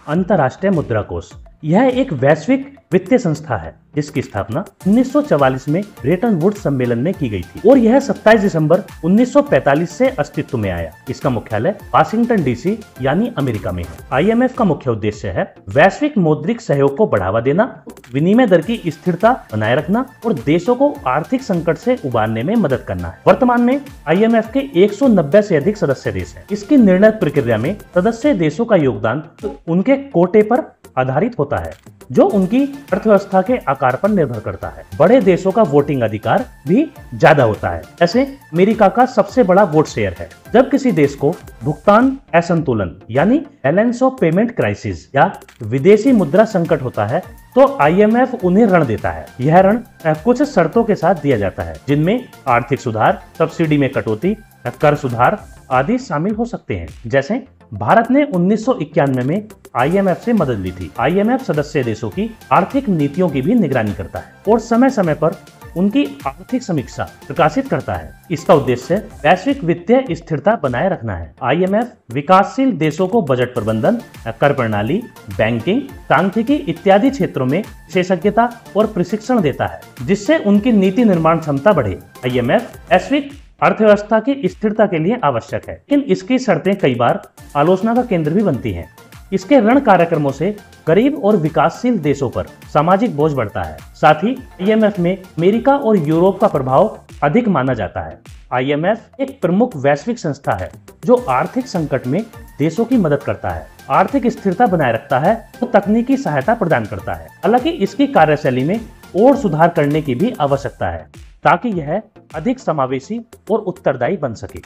अंतर्राष्ट्रीय मुद्रा कोष यह एक वैश्विक वित्तीय संस्था है जिसकी स्थापना 1944 में ब्रेटन वुड्स सम्मेलन में की गई थी और यह 27 दिसंबर 1945 से अस्तित्व में आया। इसका मुख्यालय वाशिंगटन डीसी यानी अमेरिका में है। IMF का मुख्य उद्देश्य है वैश्विक मौद्रिक सहयोग को बढ़ावा देना, विनिमय दर की स्थिरता बनाए रखना और देशों को आर्थिक संकट से उबारने में मदद करना है। वर्तमान में IMF के 190 से अधिक सदस्य देश हैं। इसकी निर्णय प्रक्रिया में सदस्य देशों का योगदान उनके कोटे पर आधारित होता है जो उनकी अर्थव्यवस्था के आकार पर निर्भर करता है। बड़े देशों का वोटिंग अधिकार भी ज्यादा होता है। ऐसे अमेरिका का सबसे बड़ा वोट शेयर है। जब किसी देश को भुगतान असंतुलन यानी बैलेंस ऑफ पेमेंट क्राइसिस या विदेशी मुद्रा संकट होता है तो IMF उन्हें ऋण देता है। यह ऋण कुछ शर्तों के साथ दिया जाता है जिनमें आर्थिक सुधार, सब्सिडी में कटौती, कर सुधार आदि शामिल हो सकते हैं। जैसे भारत ने 1991 में IMF से मदद ली थी। IMF सदस्य देशों की आर्थिक नीतियों की भी निगरानी करता है और समय समय पर उनकी आर्थिक समीक्षा प्रकाशित करता है। इसका उद्देश्य वैश्विक वित्तीय स्थिरता बनाए रखना है। IMF विकासशील देशों को बजट प्रबंधन, कर प्रणाली, बैंकिंग, सांख्यिकी इत्यादि क्षेत्रों में विशेषज्ञता और प्रशिक्षण देता है जिससे उनकी नीति निर्माण क्षमता बढ़े। IMF वैश्विक अर्थव्यवस्था की स्थिरता के लिए आवश्यक है, लेकिन इसकी शर्तें कई बार आलोचना का केंद्र भी बनती हैं। इसके ऋण कार्यक्रमों से गरीब और विकासशील देशों पर सामाजिक बोझ बढ़ता है। साथ ही IMF में अमेरिका और यूरोप का प्रभाव अधिक माना जाता है। IMF एक प्रमुख वैश्विक संस्था है जो आर्थिक संकट में देशों की मदद करता है, आर्थिक स्थिरता बनाए रखता है और तकनीकी सहायता प्रदान करता है। हालांकि इसकी कार्यशैली में और सुधार करने की भी आवश्यकता है ताकि यह अधिक समावेशी और उत्तरदायी बन सके।